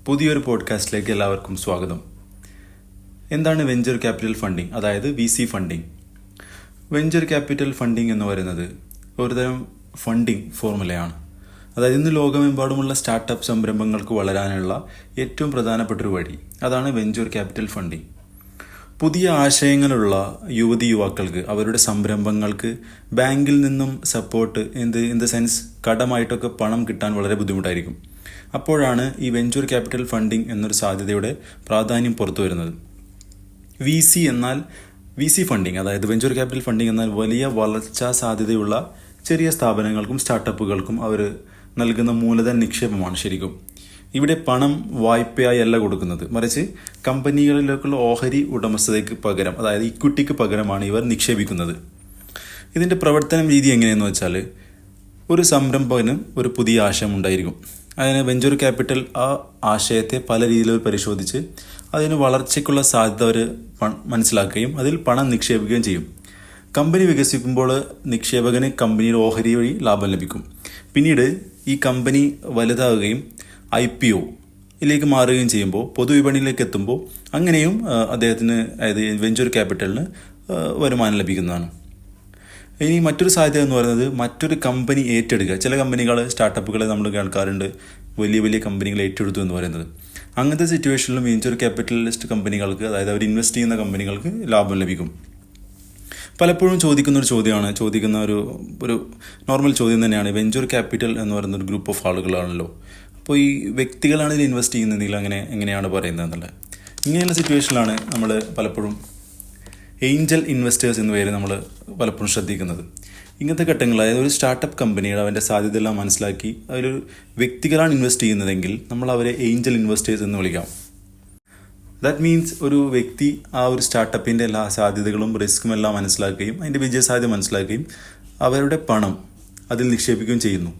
പുതിയൊരു പോഡ്കാസ്റ്റിലേക്ക് എല്ലാവർക്കും സ്വാഗതം. എന്താണ് വെഞ്ചർ ക്യാപിറ്റൽ ഫണ്ടിങ്, അതായത് VC funding? Venture capital funding എന്ന് പറയുന്നത് ഒരുതരം ഫണ്ടിങ് ഫോർമുലയാണ്. അതായത് ഇന്ന് ലോകമെമ്പാടുമുള്ള സ്റ്റാർട്ടപ്പ് സംരംഭങ്ങൾക്ക് വളരാനുള്ള ഏറ്റവും പ്രധാനപ്പെട്ടൊരു വഴി അതാണ് വെഞ്ചർ ക്യാപിറ്റൽ ഫണ്ടിങ്. പുതിയ ആശയങ്ങളുള്ള യുവതിയുവാക്കൾക്ക് അവരുടെ സംരംഭങ്ങൾക്ക് ബാങ്കിൽ നിന്നും സപ്പോർട്ട് ഇൻ ദ സെൻസ് കടമായിട്ടൊക്കെ പണം കിട്ടാൻ വളരെ ബുദ്ധിമുട്ടായിരിക്കും. അപ്പോഴാണ് ഈ വെഞ്ചർ ക്യാപിറ്റൽ ഫണ്ടിങ് എന്നൊരു സാധ്യതയുടെ പ്രാധാന്യം പുറത്തു വരുന്നത്. VC ഫണ്ടിങ്, അതായത് വെഞ്ചർ ക്യാപിറ്റൽ ഫണ്ടിങ് എന്നാൽ വലിയ വളർച്ചാ സാധ്യതയുള്ള ചെറിയ സ്ഥാപനങ്ങൾക്കും സ്റ്റാർട്ടപ്പുകൾക്കും അവർ നൽകുന്ന മൂലധന നിക്ഷേപമാണ്. ശരിക്കും ഇവിടെ പണം വായ്പയായി അല്ല കൊടുക്കുന്നത്, മറിച്ച് കമ്പനികളിലേക്കുള്ള ഓഹരി ഉടമസ്ഥതയ്ക്ക് പകരം, അതായത് ഇക്വിറ്റിക്ക് പകരമാണ് ഇവർ നിക്ഷേപിക്കുന്നത്. ഇതിൻ്റെ പ്രവർത്തന രീതി എങ്ങനെയെന്ന് വെച്ചാൽ, ഒരു സംരംഭകന് ഒരു പുതിയ ആശയം ഉണ്ടായിരിക്കും. അതിന് വെഞ്ചർ ക്യാപിറ്റൽ ആ ആശയത്തെ പല രീതിയിൽ പരിശോധിച്ച് അതിന് വളർച്ചയ്ക്കുള്ള സാധ്യത അവർ മനസ്സിലാക്കുകയും അതിൽ പണം നിക്ഷേപിക്കുകയും ചെയ്യും. കമ്പനി വികസിക്കുമ്പോൾ നിക്ഷേപകന് കമ്പനിയുടെ ഓഹരി വഴി ലാഭം ലഭിക്കും. പിന്നീട് ഈ കമ്പനി വലുതാവുകയും IPO യിലേക്ക് മാറുകയും ചെയ്യുമ്പോൾ, പൊതുവിപണിയിലേക്ക് എത്തുമ്പോൾ അങ്ങനെയും അദ്ദേഹത്തിന്, അതായത് വെഞ്ചർ ക്യാപിറ്റലിന് വരുമാനം ലഭിക്കുന്നതാണ്. ഇനി മറ്റൊരു സാധ്യത എന്ന് പറയുന്നത് മറ്റൊരു കമ്പനി ഏറ്റെടുക്കുക. ചില കമ്പനികൾ, സ്റ്റാർട്ടപ്പുകളെ നമ്മൾ കേൾക്കാറുണ്ട് വലിയ വലിയ കമ്പനികൾ ഏറ്റെടുത്തു എന്ന് പറയുന്നത്. അങ്ങനത്തെ സിറ്റുവേഷനിലും വെഞ്ചർ ക്യാപിറ്റലിസ്റ്റ് കമ്പനികൾക്ക്, അതായത് അവർ ഇൻവെസ്റ്റ് ചെയ്യുന്ന കമ്പനികൾക്ക് ലാഭം ലഭിക്കും. പലപ്പോഴും ചോദിക്കുന്ന ഒരു നോർമൽ ചോദ്യം തന്നെയാണ്, വെഞ്ചർ ക്യാപിറ്റൽ എന്ന് പറയുന്ന ഒരു ഗ്രൂപ്പ് ഓഫ് ആളുകളാണല്ലോ, അപ്പോൾ ഈ വ്യക്തികളാണ് ഇതിൽ ഇൻവെസ്റ്റ് ചെയ്യുന്നതെങ്കിൽ എങ്ങനെയാണ് പറയുന്നത് എന്നുള്ളത്. ഇങ്ങനെയുള്ള സിറ്റുവേഷനിലാണ് നമ്മൾ പലപ്പോഴും ഏഞ്ചൽ ഇൻവെസ്റ്റേഴ്സ് എന്ന പേര് നമ്മൾ പലപ്പോഴും ശ്രദ്ധിക്കുന്നത്. ഇങ്ങനത്തെ ഘട്ടങ്ങൾ, അതായത് ഒരു സ്റ്റാർട്ടപ്പ് കമ്പനിയുടെ അവൻ്റെ സാധ്യതയെല്ലാം മനസ്സിലാക്കി അതിലൊരു വ്യക്തികളാണ് ഇൻവെസ്റ്റ് ചെയ്യുന്നതെങ്കിൽ നമ്മൾ അവരെ ഏഞ്ചൽ ഇൻവെസ്റ്റേഴ്സ് എന്ന് വിളിക്കാം. ദാറ്റ് മീൻസ് ഒരു വ്യക്തി ആ ഒരു സ്റ്റാർട്ടപ്പിൻ്റെ എല്ലാ സാധ്യതകളും റിസ്ക്കും എല്ലാം മനസ്സിലാക്കുകയും അതിൻ്റെ വിജയസാധ്യത മനസ്സിലാക്കുകയും അവരുടെ പണം അതിൽ നിക്ഷേപിക്കുകയും ചെയ്യുന്നു.